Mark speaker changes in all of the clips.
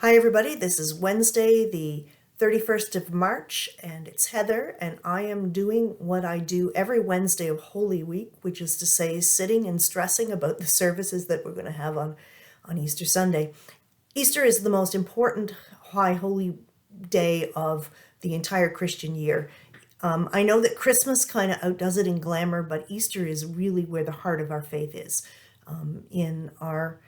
Speaker 1: Hi, everybody. This is Wednesday, the 31st of March, and it's Heather, and I am doing what I do every Wednesday of Holy Week, which is to say, sitting and stressing about the services that we're going to have on Easter Sunday. Easter is the most important high holy day of the entire Christian year. I know that Christmas kind of outdoes it in glamour, but Easter is really where the heart of our faith is, in our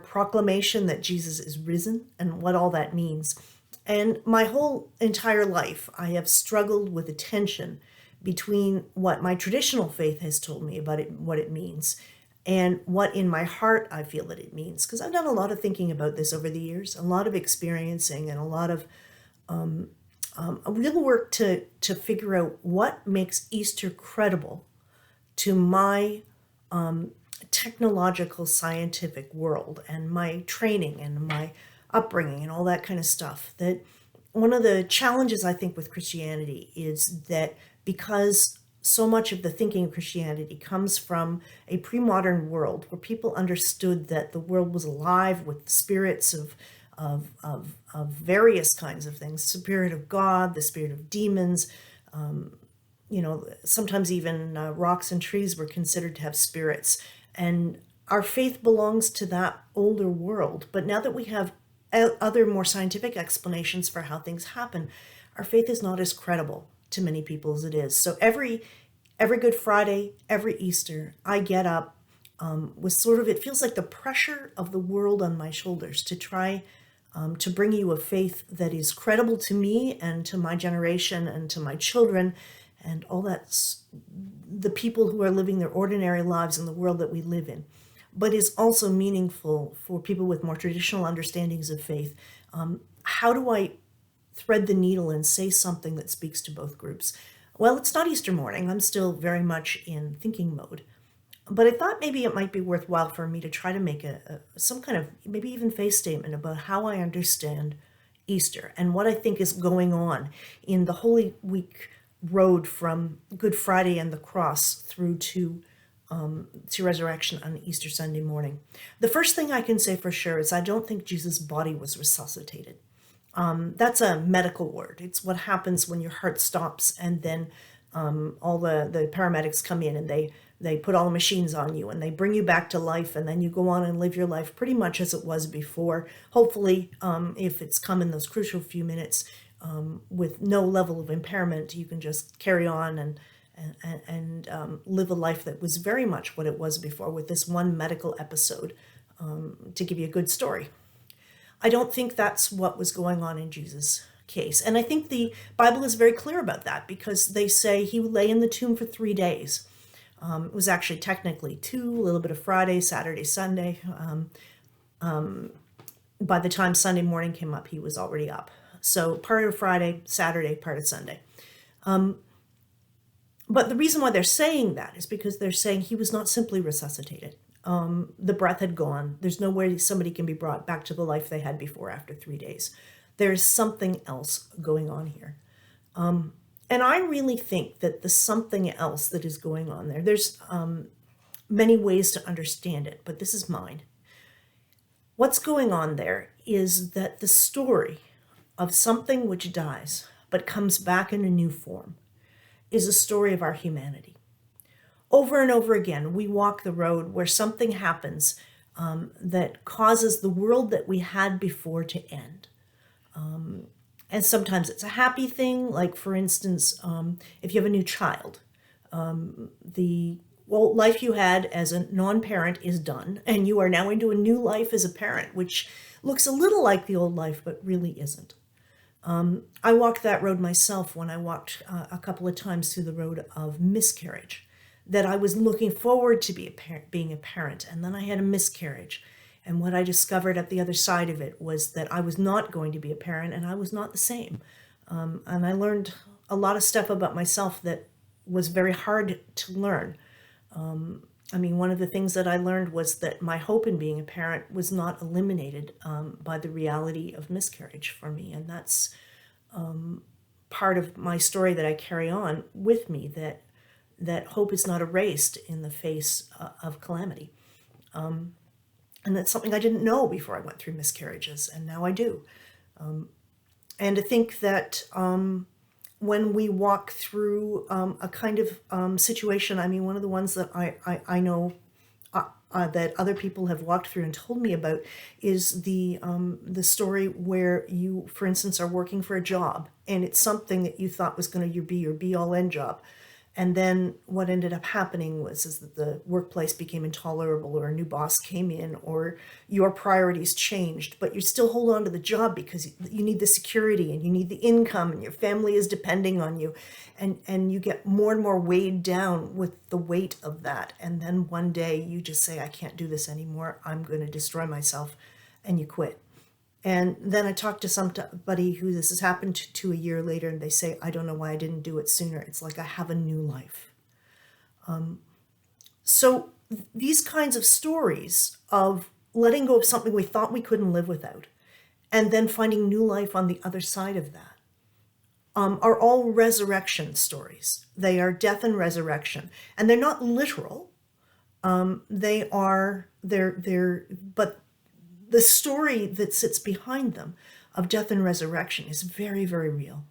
Speaker 1: proclamation that Jesus is risen and what all that means. And my whole entire life, I have struggled with a tension between what my traditional faith has told me about it, what it means, and what in my heart I feel that it means. Because I've done a lot of thinking about this over the years, a lot of experiencing, and a lot of real work to figure out what makes Easter credible to my technological scientific world and my training and my upbringing and all that kind of stuff. That one of the challenges I think with Christianity is that because so much of the thinking of Christianity comes from a pre-modern world where people understood that the world was alive with spirits of various kinds of things, spirit of God, the spirit of demons. Sometimes even rocks and trees were considered to have spirits. And our faith belongs to that older world. But now that we have other more scientific explanations for how things happen, our faith is not as credible to many people as it is. So every Good Friday, every Easter, I get up with sort of, it feels like the pressure of the world on my shoulders to try to bring you a faith that is credible to me and to my generation and to my children and all that's the people who are living their ordinary lives in the world that we live in, but is also meaningful for people with more traditional understandings of faith. How do I thread the needle and say something that speaks to both groups? Well, it's not Easter morning. I'm still very much in thinking mode. But I thought maybe it might be worthwhile for me to try to make some kind of maybe even faith statement about how I understand Easter and what I think is going on in the Holy Week road from Good Friday and the cross through to resurrection on Easter Sunday morning. The first thing I can say for sure is I don't think Jesus' body was resuscitated. That's a medical word. It's what happens when your heart stops and then all the paramedics come in and they put all the machines on you and they bring you back to life, and then you go on and live your life pretty much as it was before. Hopefully, if it's come in those crucial few minutes with no level of impairment, you can just carry on and live a life that was very much what it was before, with this one medical episode to give you a good story. I don't think that's what was going on in Jesus' case. And I think the Bible is very clear about that, because they say he lay in the tomb for 3 days. It was actually technically two, a little bit of Friday, Saturday, Sunday. By the time Sunday morning came up, he was already up. So part of Friday, Saturday, part of Sunday. But the reason why they're saying that is because they're saying he was not simply resuscitated. The breath had gone. There's no way somebody can be brought back to the life they had before after 3 days. There's something else going on here. And I really think that the something else that is going on there's many ways to understand it, but this is mine. What's going on there is that the story of something which dies but comes back in a new form is a story of our humanity. Over and over again, we walk the road where something happens that causes the world that we had before to end. And sometimes it's a happy thing, like, for instance, if you have a new child, the life you had as a non-parent is done, and you are now into a new life as a parent, which looks a little like the old life, but really isn't. I walked that road myself when I walked a couple of times through the road of miscarriage, that I was looking forward to being a parent, and then I had a miscarriage. And what I discovered at the other side of it was that I was not going to be a parent, and I was not the same. And I learned a lot of stuff about myself that was very hard to learn. One of the things that I learned was that my hope in being a parent was not eliminated by the reality of miscarriage for me. And that's part of my story that I carry on with me, that hope is not erased in the face of calamity. And that's something I didn't know before I went through miscarriages, and now I do. And I think that when we walk through a kind of situation, I mean, one of the ones that I know that other people have walked through and told me about is the story where you, for instance, are working for a job and it's something that you thought was going to be your be-all end job. And then what ended up happening is that the workplace became intolerable, or a new boss came in, or your priorities changed, but you still hold on to the job because you need the security and you need the income and your family is depending on you. And you get more and more weighed down with the weight of that. And then one day you just say, I can't do this anymore. I'm going to destroy myself. And you quit. And then I talked to somebody who this has happened to a year later, and they say, I don't know why I didn't do it sooner. It's like I have a new life. So these kinds of stories of letting go of something we thought we couldn't live without, and then finding new life on the other side of that, are all resurrection stories. They are death and resurrection. And they're not literal. But the story that sits behind them of death and resurrection is very, very real.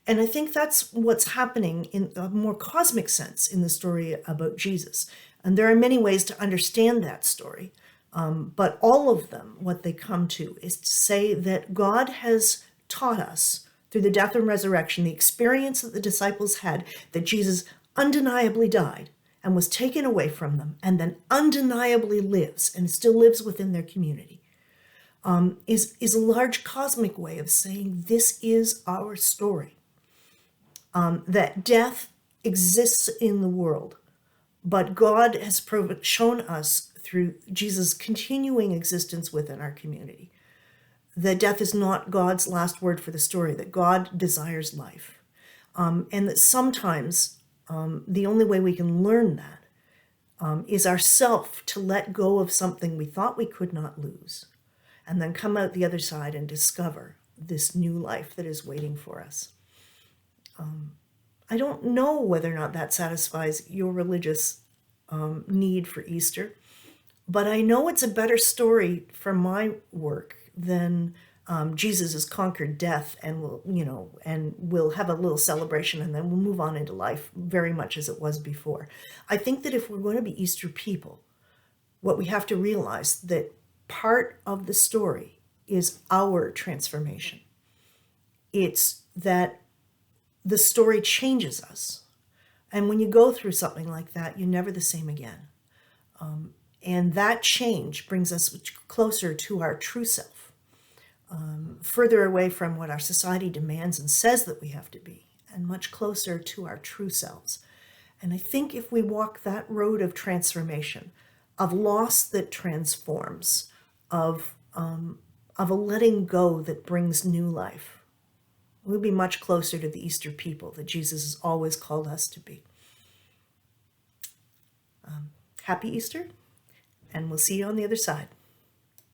Speaker 1: And I think that's what's happening in a more cosmic sense in the story about Jesus. And there are many ways to understand that story. But all of them, what they come to is to say that God has taught us through the death and resurrection, the experience that the disciples had, that Jesus undeniably died and was taken away from them, and then undeniably lives and still lives within their community, is a large cosmic way of saying this is our story. That death exists in the world, but God has shown us through Jesus' continuing existence within our community that death is not God's last word for the story, that God desires life. And that sometimes the only way we can learn that is ourself to let go of something we thought we could not lose, and then come out the other side and discover this new life that is waiting for us. I don't know whether or not that satisfies your religious need for Easter, but I know it's a better story for my work than Jesus has conquered death and we'll have a little celebration and then we'll move on into life very much as it was before. I think that if we're going to be Easter people, what we have to realize that part of the story is our transformation. It's that the story changes us. And when you go through something like that, you're never the same again. And that change brings us closer to our true self, further away from what our society demands and says that we have to be, and much closer to our true selves. And I think if we walk that road of transformation, of loss that transforms, of a letting go that brings new life, we'll be much closer to the Easter people that Jesus has always called us to be. Happy Easter, and we'll see you on the other side.